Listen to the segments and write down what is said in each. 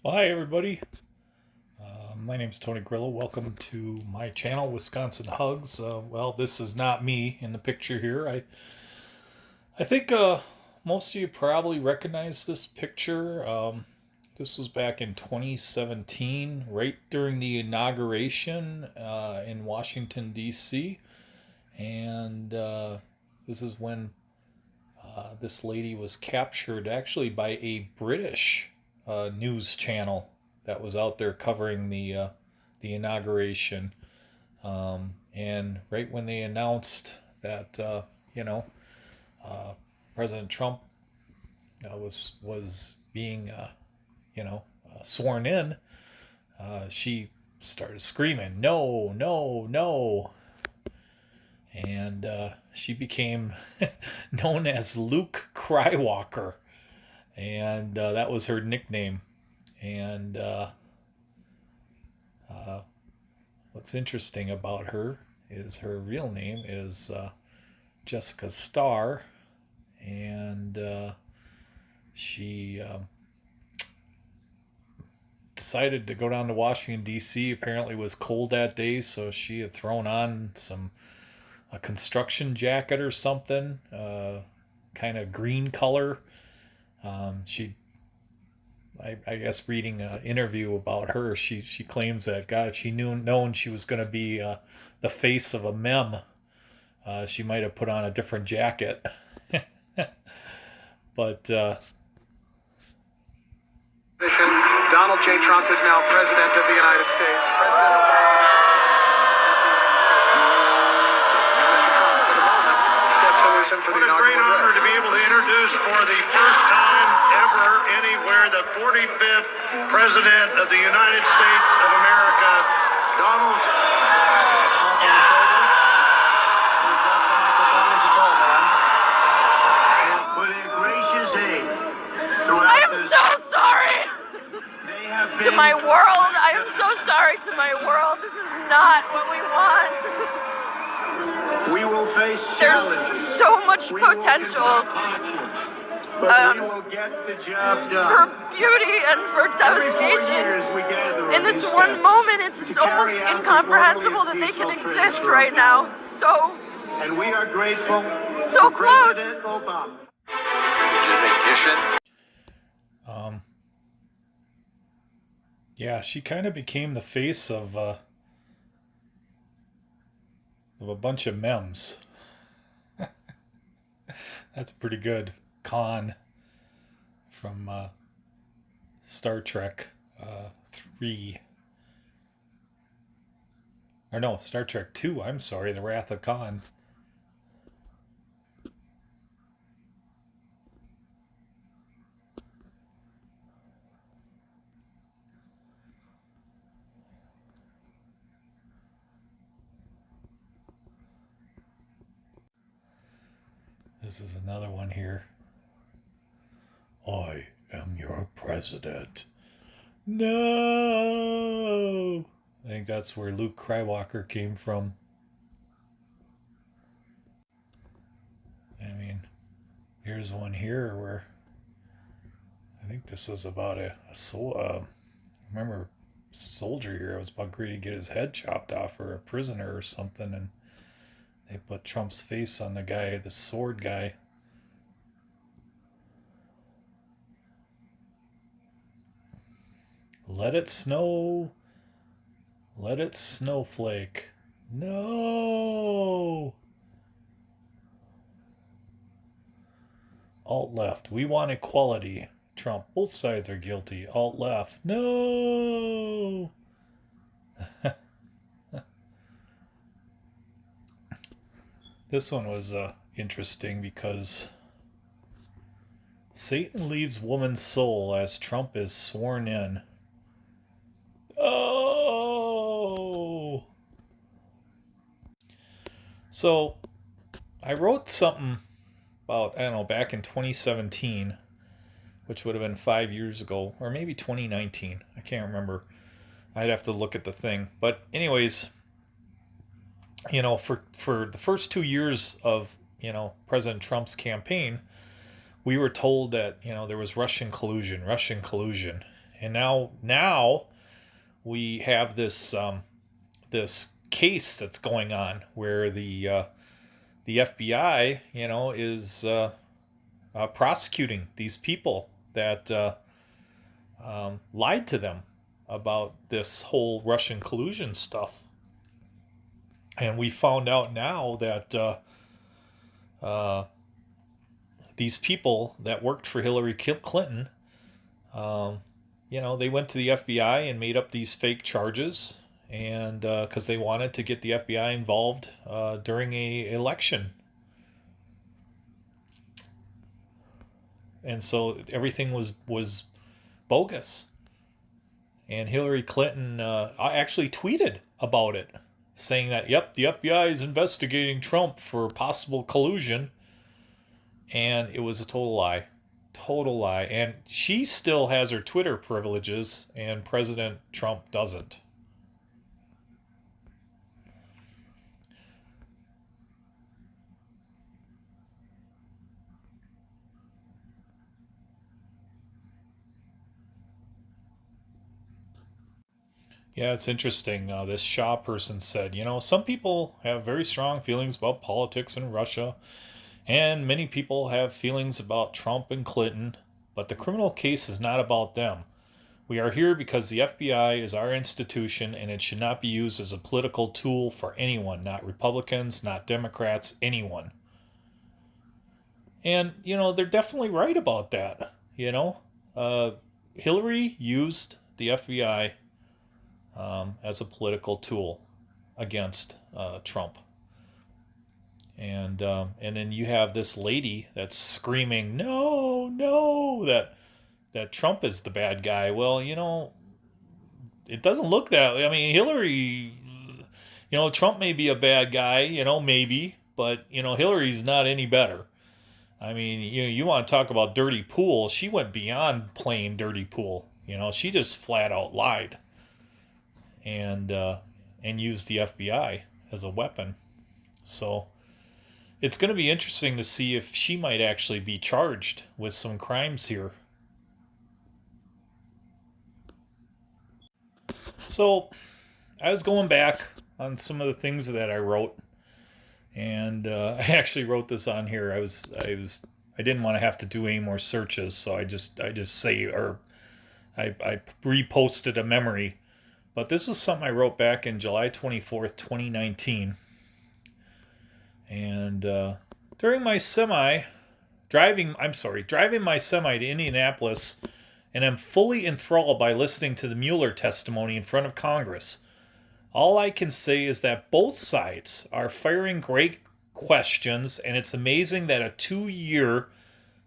Well, hi, everybody. My name is Tony Grillo. Welcome to my channel, Wisconsin Hugs. Well, this is not me in the picture here. I think most of you probably recognize this picture. This was back in 2017, right during the inauguration in Washington, D.C. And this is when this lady was captured actually by a British news channel that was out there covering the inauguration. And right when they announced that, you know, President Trump was being, sworn in, she started screaming, "No, no, no!" And she became known as Luke Crywalker, and that was her nickname. And what's interesting about her is her real name is Jessica Starr, and she decided to go down to Washington D.C. Apparently, it was cold that day, so she had thrown on a construction jacket or something, kind of green color. She I guess reading an interview about her, she claims that God, if she known she was going to be the face of a meme, she might have put on a different jacket. But Donald J. Trump is now President of the United States. President Obama is the ex-president. And Mr. Trump, for the moment, steps loose in for the inaugural address. What a great honor to be able to introduce for the first time ever anywhere the 45th President of the United States of America, Donald J. I am so sorry to my world. I am so sorry to my world. This is not what we want. We will face There's so much potential for beauty and for devastation. In this one moment, it's just almost incomprehensible that they can exist right now. And we are grateful so close. President Obama. Yeah, she kind of became the face of a bunch of memes. That's pretty good. Khan from Star Trek 3. Or no, Star Trek 2, I'm sorry, The Wrath of Khan. This is another one here. I am your president. No! I think that's where Luke Crywalker came from. I mean, here's one here where I think this was about remember, soldier here was about ready to get his head chopped off, or a prisoner or something, and they put Trump's face on the sword guy. Let it snow. Let it snowflake. No. Alt left. We want equality. Trump. Both sides are guilty. Alt left. No. This one was interesting because Satan leaves woman's soul as Trump is sworn in. Oh! So, I wrote something about, I don't know, back in 2017, which would have been 5 years ago, or maybe 2019. I can't remember. I'd have to look at the thing. But, anyways, for the first 2 years of, President Trump's campaign, we were told that, there was Russian collusion. And now we have this case that's going on where the FBI, is prosecuting these people that lied to them about this whole Russian collusion stuff. And we found out now that these people that worked for Hillary Clinton, they went to the FBI and made up these fake charges, and because they wanted to get the FBI involved during a election. And so everything was bogus. And Hillary Clinton actually tweeted about it, saying that, yep, the FBI is investigating Trump for possible collusion. And it was a total lie. Total lie. And she still has her Twitter privileges, and President Trump doesn't. Yeah, it's interesting. This Shaw person said, some people have very strong feelings about politics in Russia, and many people have feelings about Trump and Clinton, but the criminal case is not about them. We are here because the FBI is our institution, and it should not be used as a political tool for anyone, not Republicans, not Democrats, anyone. And, they're definitely right about that. Hillary used the FBI as a political tool against Trump. And then you have this lady that's screaming, no, no, that Trump is the bad guy. Well, it doesn't look that way. I mean, Hillary, Trump may be a bad guy, maybe, but, Hillary's not any better. I mean, you want to talk about dirty pool. She went beyond playing dirty pool. She just flat out lied and used the FBI as a weapon. So it's going to be interesting to see if she might actually be charged with some crimes here. So I was going back on some of the things that I wrote, and I actually wrote this on here. I didn't want to have to do any more searches, so I just I reposted a memory. But this is something I wrote back in July 24th, 2019. And during my driving my semi to Indianapolis, and I'm fully enthralled by listening to the Mueller testimony in front of Congress. All I can say is that both sides are firing great questions, and it's amazing that a 2-year,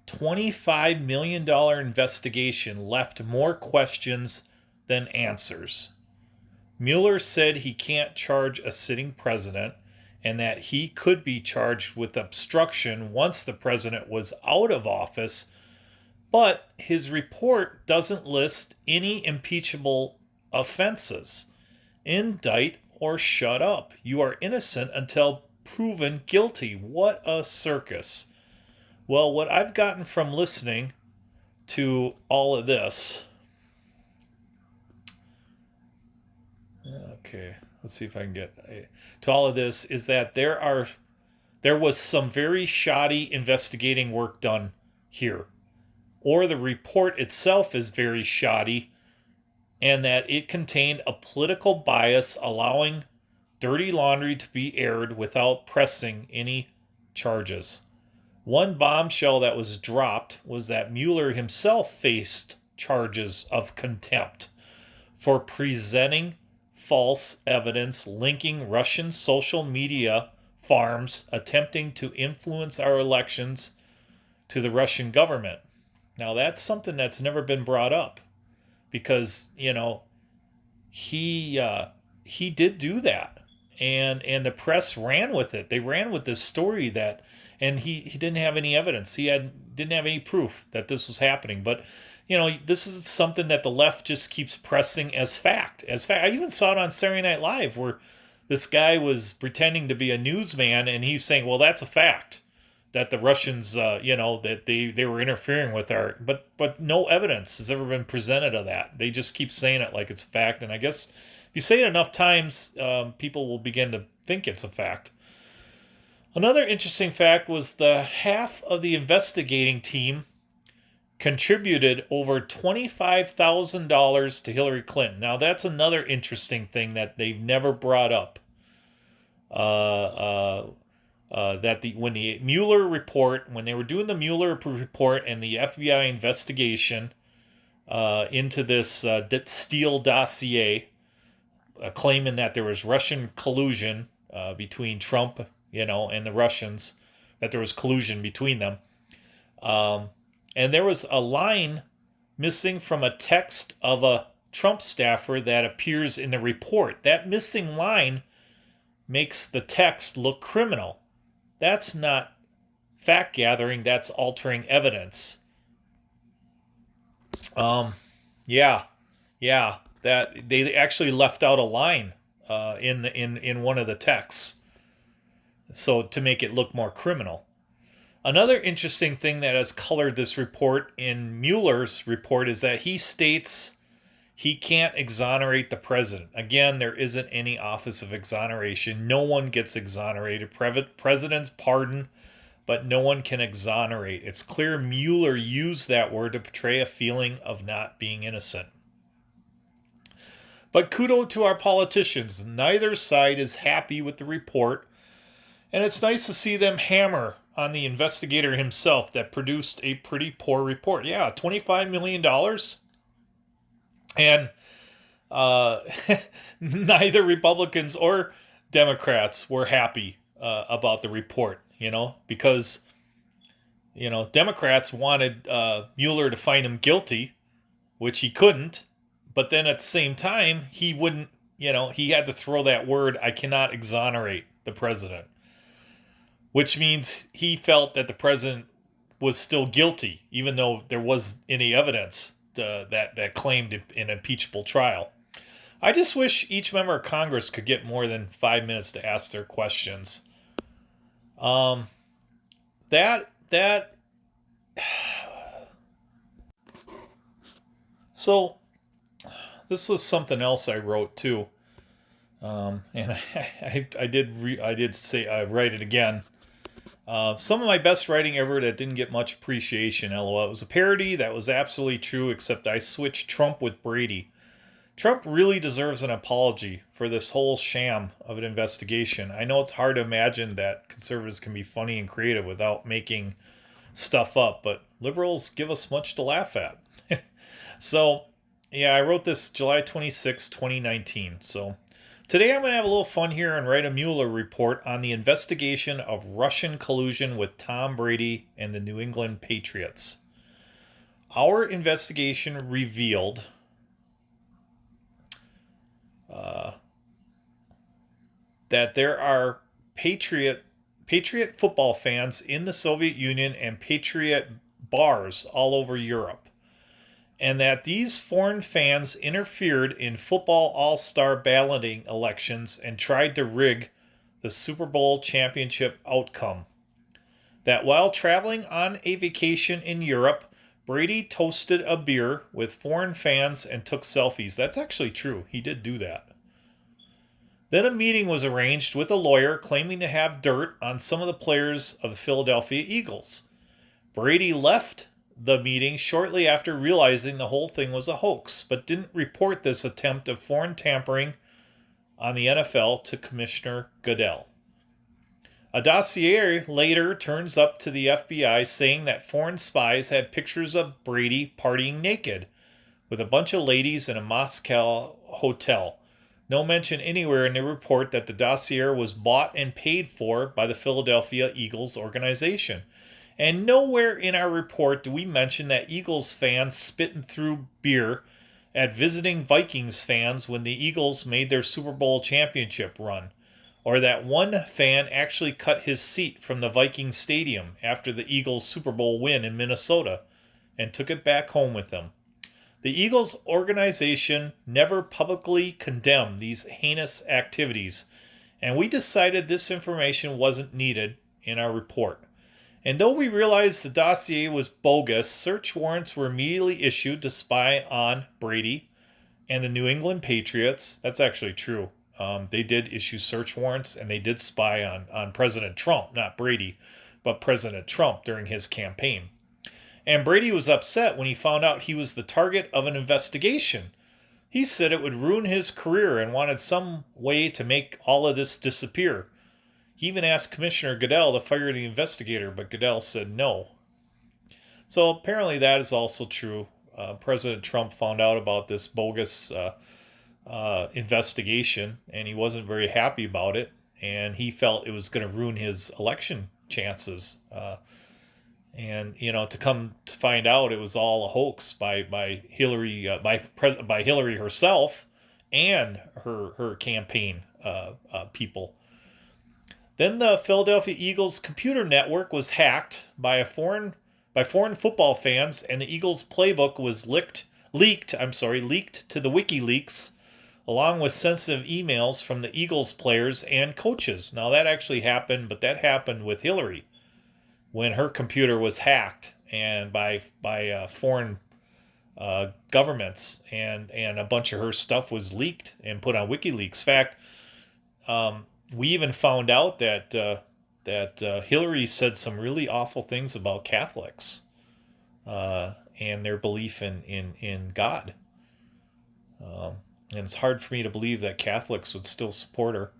$25 million investigation left more questions than answers. Mueller said he can't charge a sitting president, and that he could be charged with obstruction once the president was out of office, but his report doesn't list any impeachable offenses. Indict or shut up. You are innocent until proven guilty. What a circus. Well, what I've gotten from listening to all of this... Okay, let's see if I can get to all of this, is that there was some very shoddy investigating work done here, or the report itself is very shoddy, and that it contained a political bias allowing dirty laundry to be aired without pressing any charges. One bombshell that was dropped was that Mueller himself faced charges of contempt for presenting false evidence linking Russian social media farms attempting to influence our elections to the Russian government. Now, that's something that's never been brought up because, he did do that. And the press ran with it. They ran with this story and he didn't have any evidence. He didn't have any proof that this was happening. But this is something that the left just keeps pressing as fact. I even saw it on Saturday Night Live where this guy was pretending to be a newsman and he's saying, well, that's a fact. that the Russians, that they were interfering with our, but no evidence has ever been presented of that. They just keep saying it like it's a fact, and I guess if you say it enough times, people will begin to think it's a fact. Another interesting fact was the half of the investigating team contributed over $25,000 to Hillary Clinton. Now that's another interesting thing that they've never brought up. When the Mueller report, when they were doing the Mueller report and the FBI investigation into this Steele dossier, claiming that there was Russian collusion between Trump, and the Russians, that there was collusion between them. And there was a line missing from a text of a Trump staffer that appears in the report. That missing line makes the text look criminal. That's not fact gathering, that's altering evidence. Yeah, that they actually left out a line in one of the texts, so to make it look more criminal. Another interesting thing that has colored this report in Mueller's report is that he states he can't exonerate the president. Again, there isn't any office of exoneration. No one gets exonerated. Presidents pardon, but no one can exonerate. It's clear Mueller used that word to portray a feeling of not being innocent. But kudos to our politicians. Neither side is happy with the report, and it's nice to see them hammer on the investigator himself that produced a pretty poor report. Yeah, $25 million. And neither Republicans or Democrats were happy about the report, because, Democrats wanted Mueller to find him guilty, which he couldn't. But then at the same time, he wouldn't, he had to throw that word, I cannot exonerate the president, which means he felt that the president was still guilty, even though there was any evidence that claimed an impeachable trial. I just wish each member of Congress could get more than 5 minutes to ask their questions. So this was something else I wrote too, and I did say I write it again. Some of my best writing ever that didn't get much appreciation, lol. It was a parody that was absolutely true, except I switched Trump with Brady. Trump really deserves an apology for this whole sham of an investigation. I know it's hard to imagine that conservatives can be funny and creative without making stuff up, but liberals give us much to laugh at. So, yeah, I wrote this July 26, 2019. So today I'm going to have a little fun here and write a Mueller report on the investigation of Russian collusion with Tom Brady and the New England Patriots. Our investigation revealed that there are Patriot football fans in the Soviet Union and Patriot bars all over Europe, and that these foreign fans interfered in football all-star balloting elections and tried to rig the Super Bowl championship outcome. That while traveling on a vacation in Europe, Brady toasted a beer with foreign fans and took selfies. That's actually true. He did do that. Then a meeting was arranged with a lawyer claiming to have dirt on some of the players of the Philadelphia Eagles. Brady left the meeting shortly after realizing the whole thing was a hoax, but didn't report this attempt of foreign tampering on the NFL to Commissioner Goodell. A dossier later turns up to the FBI saying that foreign spies had pictures of Brady partying naked with a bunch of ladies in a Moscow hotel. No mention anywhere in the report that the dossier was bought and paid for by the Philadelphia Eagles organization. And nowhere in our report do we mention that Eagles fans spitting through beer at visiting Vikings fans when the Eagles made their Super Bowl championship run, or that one fan actually cut his seat from the Vikings stadium after the Eagles' Super Bowl win in Minnesota and took it back home with them. The Eagles organization never publicly condemned these heinous activities, and we decided this information wasn't needed in our report. And though we realized the dossier was bogus, search warrants were immediately issued to spy on Brady and the New England Patriots. That's actually true. They did issue search warrants and they did spy on President Trump, not Brady, but President Trump during his campaign. And Brady was upset when he found out he was the target of an investigation. He said it would ruin his career and wanted some way to make all of this disappear. He even asked Commissioner Goodell to fire the investigator, but Goodell said no. So apparently that is also true. President Trump found out about this bogus investigation, and he wasn't very happy about it, and he felt it was going to ruin his election chances. And to come to find out, it was all a hoax by Hillary, by Hillary herself and her campaign people. Then the Philadelphia Eagles computer network was hacked by foreign football fans, and the Eagles playbook was leaked to the WikiLeaks, along with sensitive emails from the Eagles players and coaches. Now that actually happened, but that happened with Hillary when her computer was hacked and by foreign governments, and a bunch of her stuff was leaked and put on WikiLeaks. In fact, we even found out that Hillary said some really awful things about Catholics and their belief in God. And it's hard for me to believe that Catholics would still support her.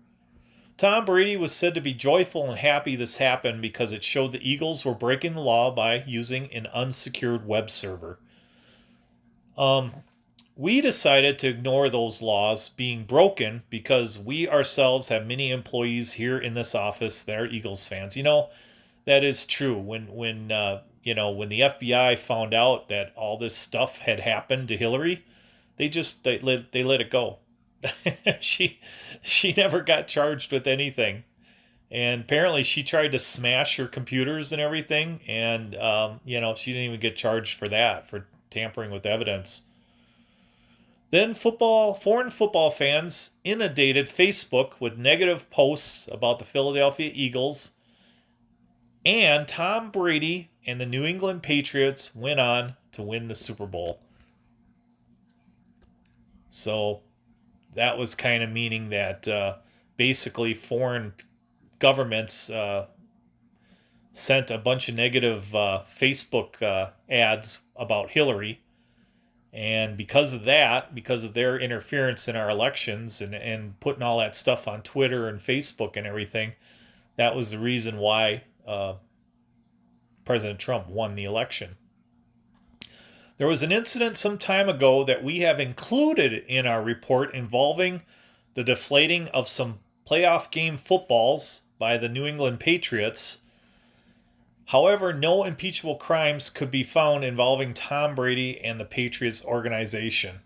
Tom Brady was said to be joyful and happy this happened because it showed the Eagles were breaking the law by using an unsecured web server. We decided to ignore those laws being broken because we ourselves have many employees here in this office that are Eagles fans. That is true. When the FBI found out that all this stuff had happened to Hillary, they let it go. She never got charged with anything, and apparently she tried to smash her computers and everything, and she didn't even get charged for that, for tampering with evidence. Then foreign football fans inundated Facebook with negative posts about the Philadelphia Eagles, and Tom Brady and the New England Patriots went on to win the Super Bowl. So that was kind of meaning that basically foreign governments sent a bunch of negative Facebook ads about Hillary. And because of their interference in our elections and putting all that stuff on Twitter and Facebook and everything, that was the reason why President Trump won the election. There was an incident some time ago that we have included in our report involving the deflating of some playoff game footballs by the New England Patriots. However, no impeachable crimes could be found involving Tom Brady and the Patriots organization.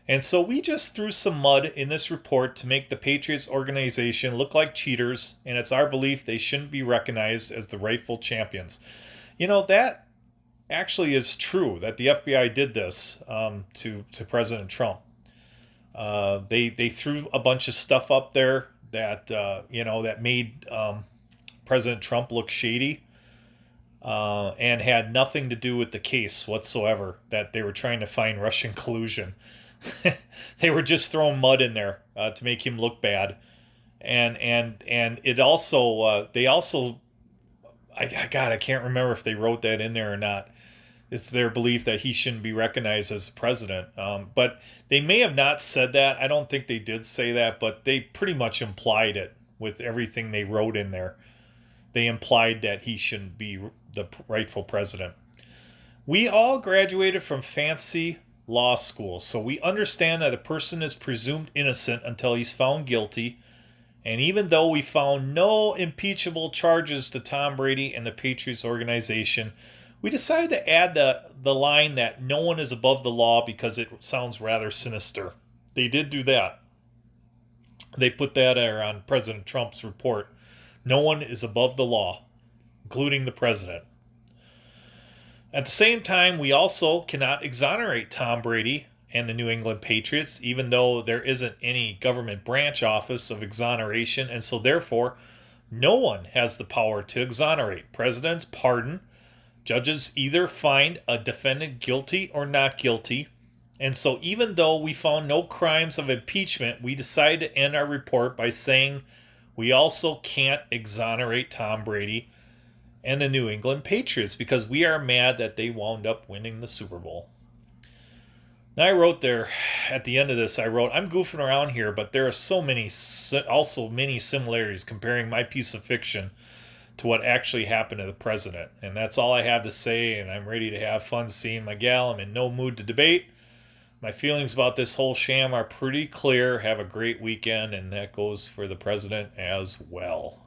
And so we just threw some mud in this report to make the Patriots organization look like cheaters, and it's our belief they shouldn't be recognized as the rightful champions. That actually is true, that the FBI did this to President Trump. They threw a bunch of stuff up there that made President Trump look shady, and had nothing to do with the case whatsoever, that they were trying to find Russian collusion. They were just throwing mud in there to make him look bad. And it also, they also, I can't remember if they wrote that in there or not. It's their belief that he shouldn't be recognized as president. But they may have not said that. I don't think they did say that, but they pretty much implied it with everything they wrote in there. They implied that he shouldn't be the rightful president. We all graduated from fancy law school, so we understand that a person is presumed innocent until he's found guilty. And even though we found no impeachable charges to Tom Brady and the Patriots organization, we decided to add the line that no one is above the law because it sounds rather sinister. They did do that. They put that there on President Trump's report. No one is above the law, including the president. At the same time, we also cannot exonerate Tom Brady and the New England Patriots, even though there isn't any government branch office of exoneration, and so therefore No one has the power to exonerate. Presidents pardon. Judges either find a defendant guilty or not guilty. And so, even though we found no crimes of impeachment, we decided to end our report by saying we also can't exonerate Tom Brady and the New England Patriots because we are mad that they wound up winning the Super Bowl. Now, I wrote there at the end of this, I wrote, I'm goofing around here, but there are also many similarities comparing my piece of fiction to what actually happened to the president. And that's all I have to say, and I'm ready to have fun seeing my gal. I'm in no mood to debate. My feelings about this whole sham are pretty clear. Have a great weekend, and that goes for the president as well.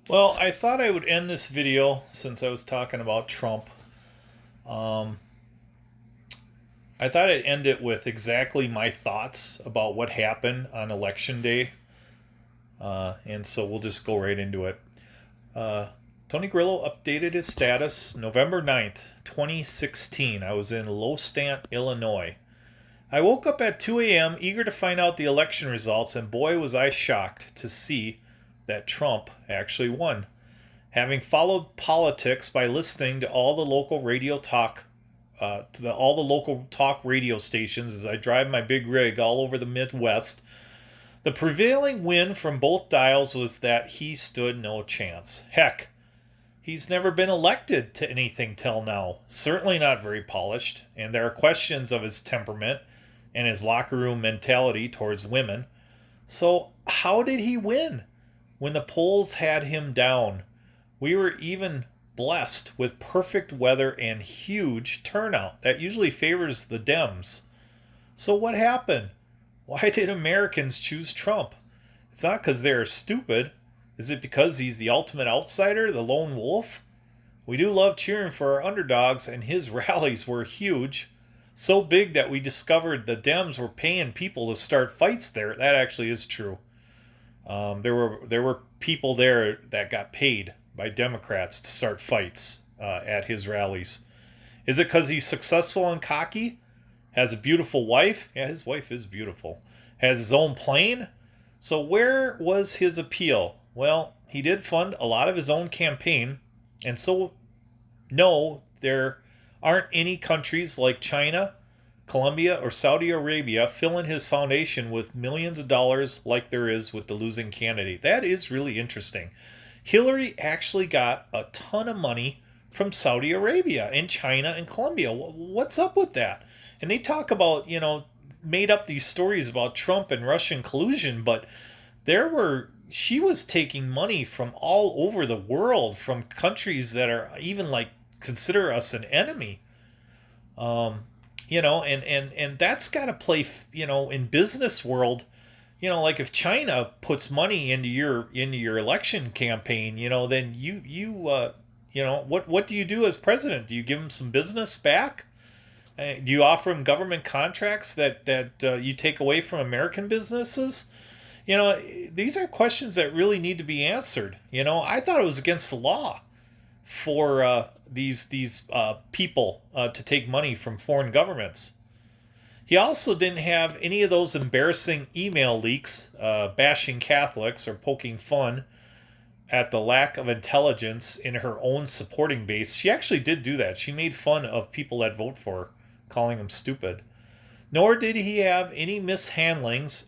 Well, I thought I would end this video since I was talking about Trump. I thought I'd end it with exactly my thoughts about what happened on Election Day. And so we'll just go right into it. Tony Grillo updated his status November 9th, 2016. I was in Lowstant, Illinois. I woke up at 2 a.m. eager to find out the election results, and boy was I shocked to see that Trump actually won. Having followed politics by listening to all the local radio talk radio stations as I drive my big rig all over the Midwest, the prevailing wind from both dials was that he stood no chance. Heck, he's never been elected to anything till now, certainly not very polished, and there are questions of his temperament and his locker room mentality towards women. So how did he win when the polls had him down? We were even blessed with perfect weather and huge turnout. That usually favors the Dems. So what happened? Why did Americans choose Trump? It's not because they're stupid. Is it because he's the ultimate outsider, the lone wolf? We do love cheering for our underdogs, and his rallies were huge. So big that we discovered the Dems were paying people to start fights there. That actually is true. There were people there that got paid by Democrats to start fights at his rallies. Is it because he's successful and cocky? Has a beautiful wife? Yeah, his wife is beautiful. Has his own plane? So where was his appeal? Well, he did fund a lot of his own campaign. And so, no, there aren't any countries like China, Colombia, or Saudi Arabia filling his foundation with millions of dollars like there is with the losing candidate. That is really interesting. Hillary actually got a ton of money from Saudi Arabia and China and Colombia. What's up with that? And they talk about, made up these stories about Trump and Russian collusion, but she was taking money from all over the world, from countries that are even consider us an enemy. And that's got to play, in business world, if China puts money into your election campaign, then what do you do as president? Do you give them some business back? Do you offer them government contracts that you take away from American businesses? These are questions that really need to be answered. I thought it was against the law for these people to take money from foreign governments. He also didn't have any of those embarrassing email leaks bashing Catholics or poking fun at the lack of intelligence in her own supporting base. She actually did do that. She made fun of people that vote for her, calling them stupid. Nor did he have any mishandlings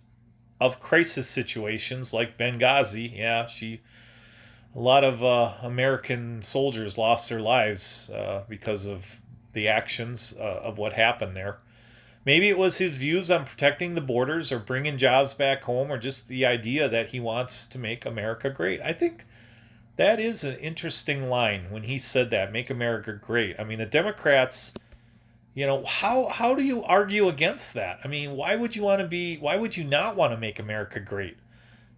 of crisis situations like Benghazi. Yeah, a lot of American soldiers lost their lives because of the actions of what happened there. Maybe it was his views on protecting the borders or bringing jobs back home, or just the idea that he wants to make America great. I think that is an interesting line when he said that, make America great. I mean, the Democrats, how do you argue against that? I mean, why would you not want to make America great?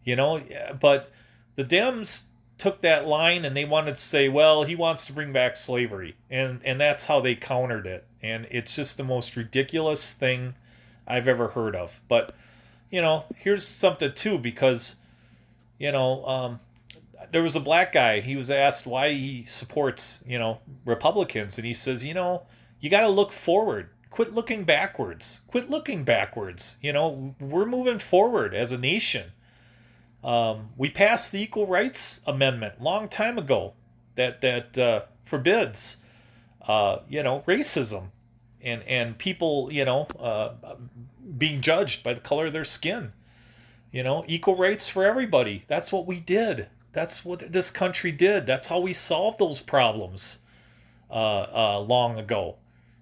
But the Dems took that line and they wanted to say, well, he wants to bring back slavery. And that's how they countered it. And it's just the most ridiculous thing I've ever heard of. But, here's something too, because, there was a black guy. He was asked why he supports, Republicans. And he says, you got to look forward. Quit looking backwards. We're moving forward as a nation. We passed the Equal Rights Amendment long time ago that forbids racism and people being judged by the color of their skin. Equal rights for everybody. That's what we did. That's what this country did. That's how we solved those problems long ago,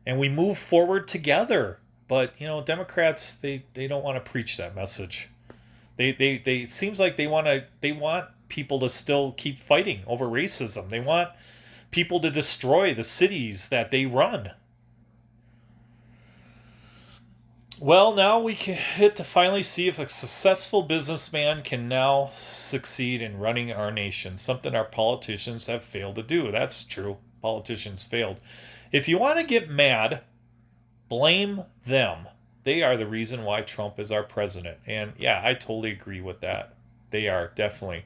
and we move forward together. But Democrats they don't want to preach that message. They seems like they want people to still keep fighting over racism. They want people to destroy the cities that they run. Well, now we can hit to finally see if a successful businessman can now succeed in running our nation, something our politicians have failed to do. That's true. Politicians failed. If you want to get mad, blame them. They are the reason why Trump is our president. And yeah, I totally agree with that. They are definitely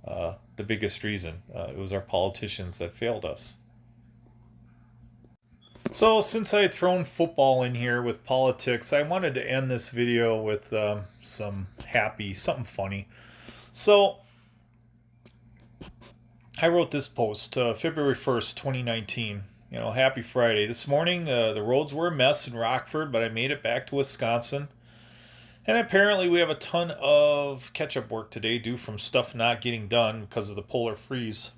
the biggest reason. It was our politicians that failed us. So since I had thrown football in here with politics, I wanted to end this video with something funny. So I wrote this post February 1st, 2019. Happy Friday. This morning, the roads were a mess in Rockford, but I made it back to Wisconsin. And apparently we have a ton of catch-up work today due from stuff not getting done because of the polar freeze.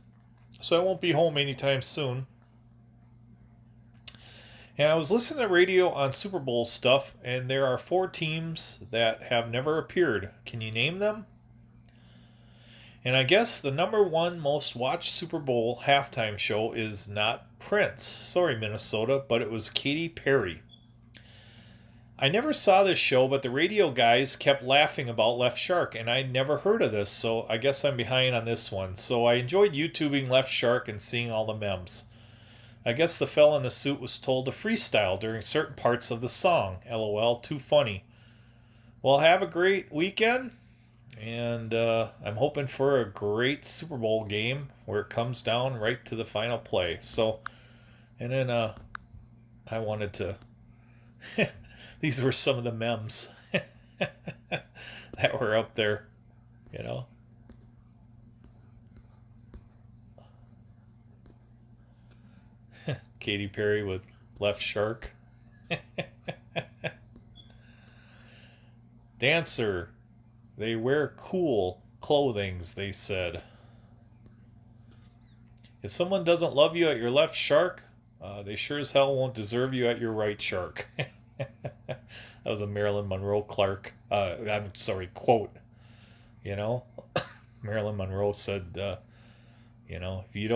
So I won't be home anytime soon. And I was listening to radio on Super Bowl stuff, and there are 4 teams that have never appeared. Can you name them? And I guess the number 1 most watched Super Bowl halftime show is not Prince. Sorry, Minnesota, but it was Katy Perry. I never saw this show, but the radio guys kept laughing about Left Shark, and I'd never heard of this, so I guess I'm behind on this one. So I enjoyed YouTubing Left Shark and seeing all the memes. I guess the fella in the suit was told to freestyle during certain parts of the song. LOL, too funny. Well, have a great weekend, and I'm hoping for a great Super Bowl game where it comes down right to the final play. So, and then I wanted to... These were some of the memes that were up there, Katy Perry with Left Shark. Dancer. They wear cool clothings, they said. If someone doesn't love you at your left shark, they sure as hell won't deserve you at your right shark. That was a Marilyn Monroe quote. Marilyn Monroe said, if you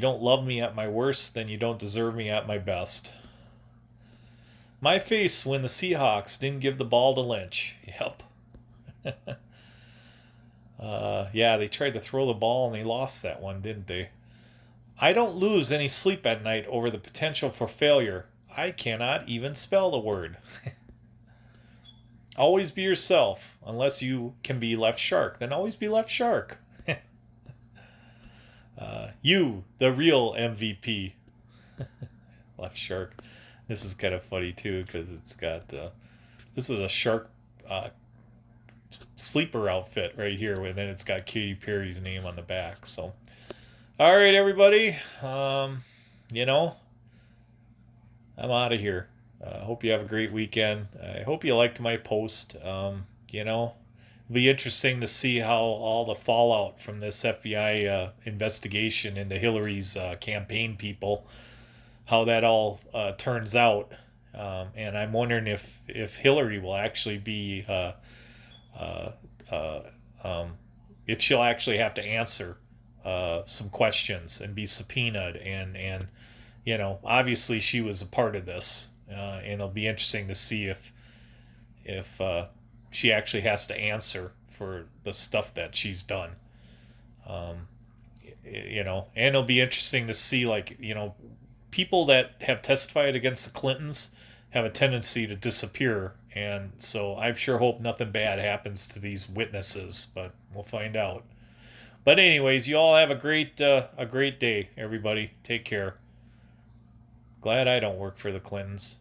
don't love me at my worst, then you don't deserve me at my best. My face when the Seahawks didn't give the ball to Lynch. Yep. Yeah, they tried to throw the ball and they lost that one, didn't they? I don't lose any sleep at night over the potential for failure. I cannot even spell the word. Always be yourself. Unless you can be Left Shark, then always be Left Shark. You, the real MVP. Left Shark. This is kind of funny too because it's got this was a shark sleeper outfit right here, and then it's got Katy Perry's name on the back. So, all right, everybody. I'm out of here. Hope you have a great weekend. I hope you liked my post. It'll be interesting to see how all the fallout from this FBI investigation into Hillary's campaign people, how that all turns out. And I'm wondering if Hillary will actually be, if she'll actually have to answer some questions and be subpoenaed. And obviously she was a part of this. And it'll be interesting to see if she actually has to answer for the stuff that she's done. And it'll be interesting to see, people that have testified against the Clintons have a tendency to disappear. And so I sure hope nothing bad happens to these witnesses, but we'll find out. But anyways, you all have a great day, everybody. Take care. Glad I don't work for the Clintons.